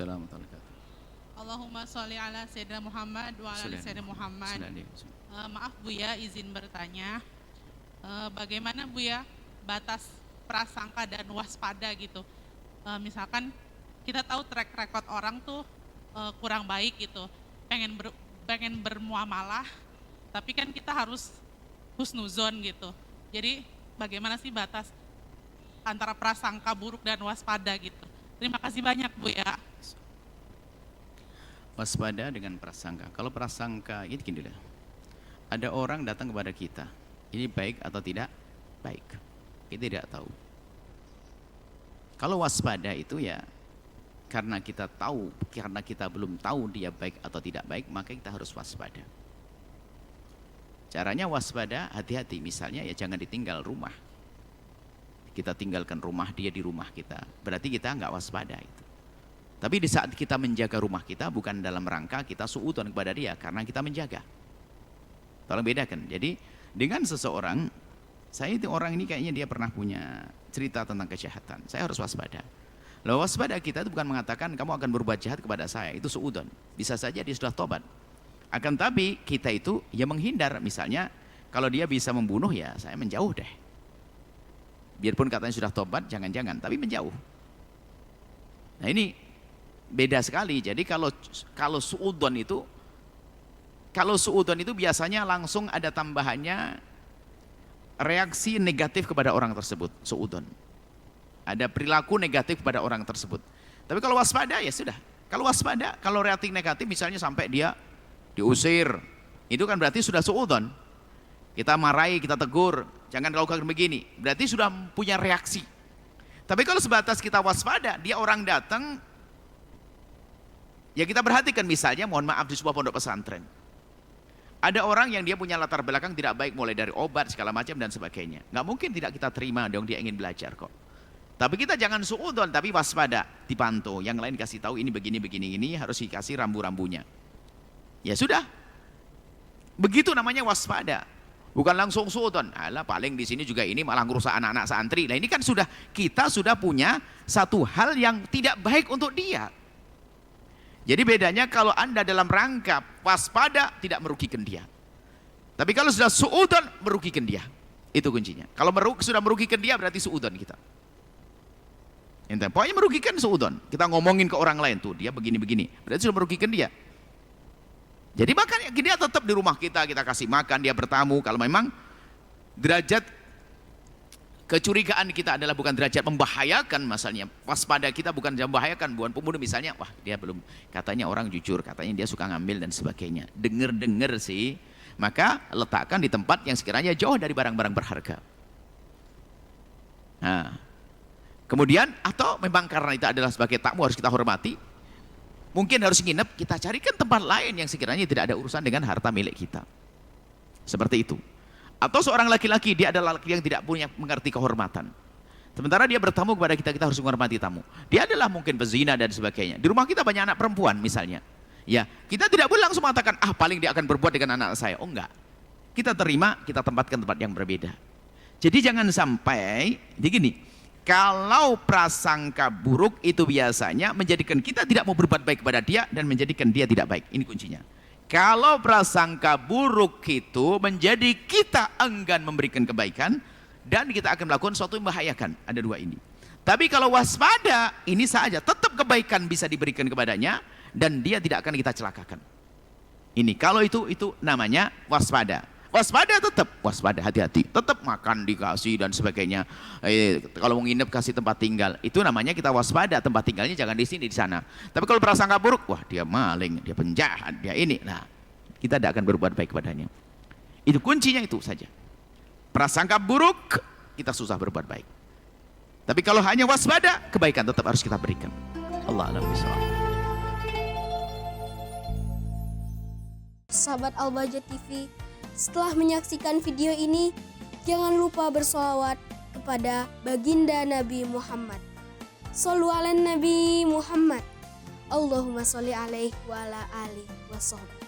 Waalaikumsalam warahmatullahi wabarakatuh. Allahumma sholli ala Sayyidina Muhammad wa ala ali Sayyidina Muhammad. Maaf Buya, izin bertanya, bagaimana Buya batas prasangka dan waspada gitu? Misalkan kita tahu track record orang tuh kurang baik gitu, pengen bermuamalah, tapi kan kita harus husnuzon gitu. Jadi bagaimana sih batas antara prasangka buruk dan waspada gitu? Terima kasih banyak Buya. Waspada dengan prasangka. Kalau prasangka itu gini lah. Ada orang datang kepada kita. Ini baik atau tidak baik. Kita tidak tahu. Kalau waspada itu ya karena kita tahu, karena kita belum tahu dia baik atau tidak baik, maka kita harus waspada. Caranya waspada, hati-hati. Misalnya ya jangan ditinggal rumah. Kita tinggalkan rumah dia di rumah kita. Berarti kita nggak waspada itu. Tapi di saat kita menjaga rumah kita bukan dalam rangka kita suudzon kepada dia karena kita menjaga. Tolong bedakan. Jadi dengan seseorang, saya itu orang ini kayaknya dia pernah punya cerita tentang kejahatan. Saya harus waspada. Lalu waspada kita itu bukan mengatakan kamu akan berbuat jahat kepada saya, itu suudzon. Bisa saja dia sudah tobat. Akan tapi kita itu ya menghindar. Misalnya kalau dia bisa membunuh ya saya menjauh deh. Biarpun katanya sudah tobat, jangan-jangan, tapi menjauh. Nah ini beda sekali. Jadi kalau suudzon itu biasanya langsung ada tambahannya reaksi negatif kepada orang tersebut, suudzon. Ada perilaku negatif kepada orang tersebut. Tapi kalau waspada ya sudah. Kalau waspada, kalau reaksi negatif misalnya sampai dia diusir, itu kan berarti sudah suudzon. Kita marahi, kita tegur, jangan lakukan begini. Berarti sudah punya reaksi. Tapi kalau sebatas kita waspada, dia orang datang, ya kita perhatikan misalnya, mohon maaf di sebuah pondok pesantren. Ada orang yang dia punya latar belakang tidak baik, mulai dari obat, segala macam dan sebagainya. Nggak mungkin tidak kita terima dong, dia ingin belajar kok. Tapi kita jangan suudzon, tapi waspada, dipantau. Yang lain kasih tahu ini begini, ini harus dikasih rambu-rambunya. Ya sudah. Begitu namanya waspada. Bukan langsung suudzon. Alah paling di sini juga ini malah ngerusak anak-anak santri. Nah ini kan kita sudah punya satu hal yang tidak baik untuk dia. Jadi bedanya kalau Anda dalam rangka waspada tidak merugikan dia. Tapi kalau sudah suudzon merugikan dia. Itu kuncinya. Kalau sudah merugikan dia berarti suudzon kita. Pokoknya merugikan suudzon. Kita ngomongin ke orang lain tuh dia begini-begini. Berarti sudah merugikan dia. Jadi makanya dia tetap di rumah kita kasih makan, dia bertamu. Kalau memang derajat kecurigaan kita adalah bukan derajat membahayakan, misalnya waspada kita bukan membahayakan, bukan pembunuh misalnya, wah dia belum, katanya orang jujur, katanya dia suka ngambil dan sebagainya. Dengar sih, maka letakkan di tempat yang sekiranya jauh dari barang-barang berharga. Nah, kemudian atau memang karena itu adalah sebagai tamu harus kita hormati. Mungkin harus nginep, kita carikan tempat lain yang sekiranya tidak ada urusan dengan harta milik kita. Seperti itu. Atau seorang laki-laki, dia adalah laki yang tidak punya mengerti kehormatan. Sementara dia bertamu kepada kita, kita harus menghormati tamu. Dia adalah mungkin pezina dan sebagainya. Di rumah kita banyak anak perempuan misalnya. Ya, kita tidak boleh langsung mengatakan, paling dia akan berbuat dengan anak saya. Oh enggak. Kita terima, kita tempatkan tempat yang berbeda. Jadi jangan sampai, jadi gini, kalau prasangka buruk itu biasanya menjadikan kita tidak mau berbuat baik kepada dia dan menjadikan dia tidak baik. Ini kuncinya. Kalau prasangka buruk itu menjadi kita enggan memberikan kebaikan dan kita akan melakukan sesuatu yang membahayakan. Ada dua ini. Tapi kalau waspada, ini saja tetap kebaikan bisa diberikan kepadanya dan dia tidak akan kita celakakan. Ini kalau itu namanya waspada. Waspada tetap, waspada hati-hati, tetap makan dikasih dan sebagainya. Kalau mau nginep kasih tempat tinggal, itu namanya kita waspada, tempat tinggalnya jangan di sini di sana. Tapi kalau prasangka buruk, wah dia maling, dia penjahat, dia ini, nah kita tidak akan berbuat baik kepadanya. Itu kuncinya itu saja. Prasangka buruk kita susah berbuat baik. Tapi kalau hanya waspada, kebaikan tetap harus kita berikan. Allah a'lam bishawab. Sahabat Al-Bahjah TV, setelah menyaksikan video ini, jangan lupa bersolawat kepada baginda Nabi Muhammad. Shollu ala Nabi Muhammad. Allahumma sholli alaihi wa ala alihi wa sahbihi.